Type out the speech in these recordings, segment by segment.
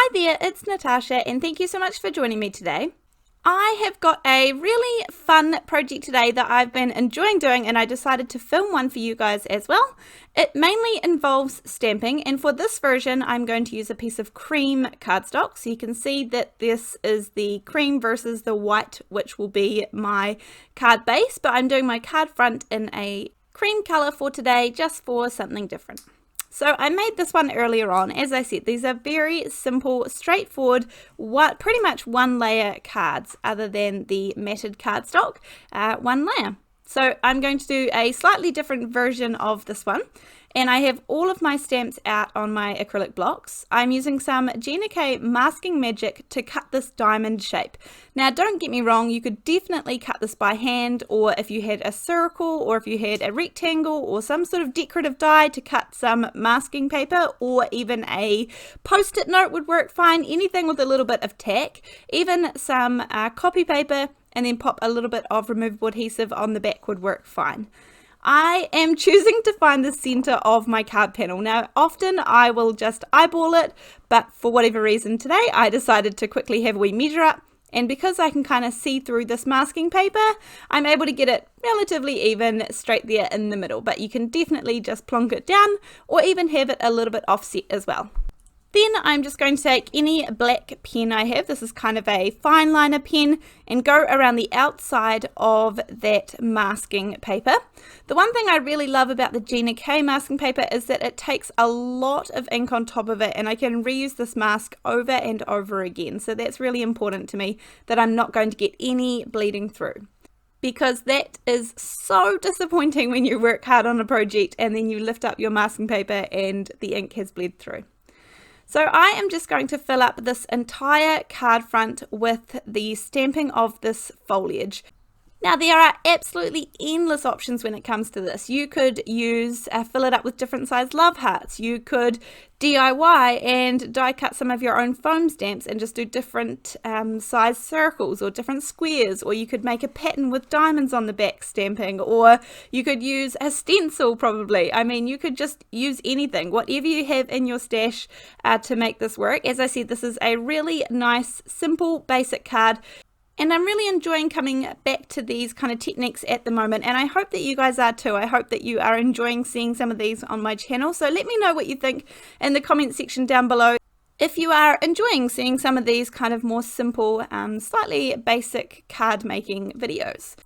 Hi there, it's Natasha and thank you so much for joining me today. I have got a really fun project today that I've been enjoying doing and I decided to film one for you guys as well. It mainly involves stamping, and for this version I'm going to use a piece of cream cardstock. So you can see that this is the cream versus the white, which will be my card base, but I'm doing my card front in a cream color for today just for something different. So I made this one earlier on. As I said, these are very simple, straightforward, pretty much one layer cards other than the matted cardstock, one layer. So I'm going to do a slightly different version of this one. And I have all of my stamps out on my acrylic blocks. I'm using some Gina masking magic to cut this diamond shape. Now don't get me wrong, you could definitely cut this by hand, or if you had a circle, or if you had a rectangle, or some sort of decorative die to cut some masking paper, or even a post-it note would work fine. Anything with a little bit of tack, even some copy paper, and then pop a little bit of removable adhesive on the back would work fine. I am choosing to find the center of my card panel. Now, often I will just eyeball it, but for whatever reason today, I decided to quickly have a wee measure up. And because I can kind of see through this masking paper, I'm able to get it relatively even straight there in the middle. But you can definitely just plonk it down or even have it a little bit offset as well. Then I'm just going to take any black pen I have, this is kind of a fine liner pen, and go around the outside of that masking paper. The one thing I really love about the Gina masking paper is that it takes a lot of ink on top of it, and I can reuse this mask over and over again. So that's really important to me, that I'm not going to get any bleeding through. Because that is so disappointing when you work hard on a project and then you lift up your masking paper and the ink has bled through. So I am just going to fill up this entire card front with the stamping of this foliage. Now there are absolutely endless options when it comes to this. You could fill it up with different size love hearts. You could DIY and die cut some of your own foam stamps and just do different size circles or different squares, or you could make a pattern with diamonds on the back stamping, or you could use a stencil probably. I mean, you could just use anything, whatever you have in your stash to make this work. As I said, this is a really nice, simple, basic card. And I'm really enjoying coming back to these kind of techniques at the moment, and I hope that you guys are too. I hope that you are enjoying seeing some of these on my channel. So let me know what you think in the comment section down below. If you are enjoying seeing some of these kind of more simple, slightly basic card making videos.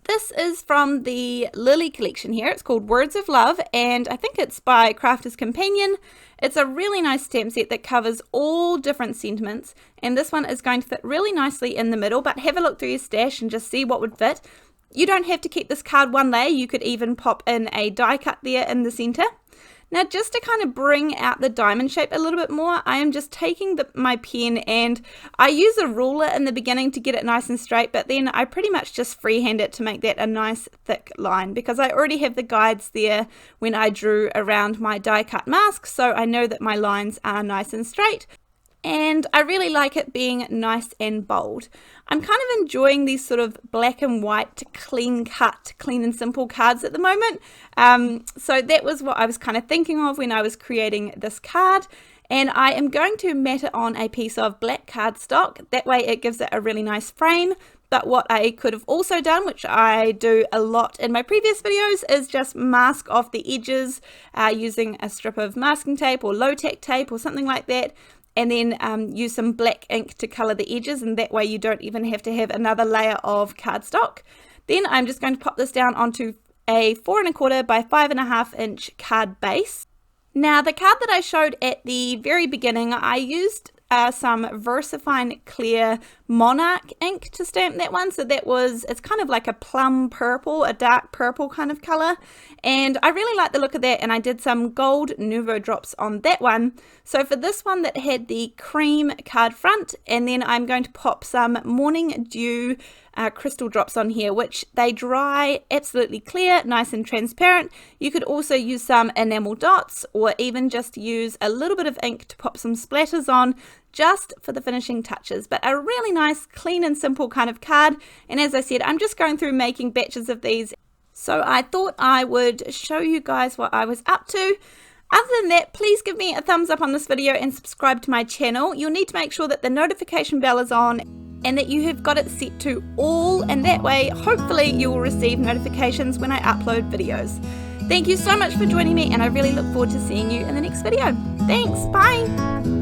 This is from the Lily collection here. It's called Words of Love, and I think it's by Crafter's Companion. It's a really nice stamp set that covers all different sentiments, and this one is going to fit really nicely in the middle, but have a look through your stash and just see what would fit. You don't have to keep this card one layer. You could even pop in a die cut there in the center. Now, just to kind of bring out the diamond shape a little bit more, I am just taking my pen, and I use a ruler in the beginning to get it nice and straight, but then I pretty much just freehand it to make that a nice thick line, because I already have the guides there when I drew around my die cut mask, so I know that my lines are nice and straight. And I really like it being nice and bold. I'm kind of enjoying these sort of black and white, clean cut, clean and simple cards at the moment. So that was what I was kind of thinking of when I was creating this card. And I am going to mat it on a piece of black cardstock. That way it gives it a really nice frame. But what I could have also done, which I do a lot in my previous videos, is just mask off the edges using a strip of masking tape or low-tack tape or something like that. And then use some black ink to color the edges, and that way you don't even have to have another layer of cardstock. Then I'm just going to pop this down onto a 4 1/4 by 5 1/2 inch card base. Now the card that I showed at the very beginning, I used some VersaFine clear Monarch ink to stamp that one. So it's kind of like a plum purple, a dark purple kind of color, and I really like the look of that, and I did some gold Nuvo drops on that one. So for this one that had the cream card front, and then I'm going to pop some Morning Dew crystal drops on here, which they dry absolutely clear, nice and transparent. You could also use some enamel dots, or even just use a little bit of ink to pop some splatters on, just for the finishing touches. But a really nice, clean and simple kind of card. And as I said, I'm just going through making batches of these, so I thought I would show you guys what I was up to. Other than that, please give me a thumbs up on this video and subscribe to my channel. You'll need to make sure that the notification bell is on and that you have got it set to all, and that way hopefully you will receive notifications when I upload videos. Thank you so much for joining me, and I really look forward to seeing you in the next video. Thanks, bye!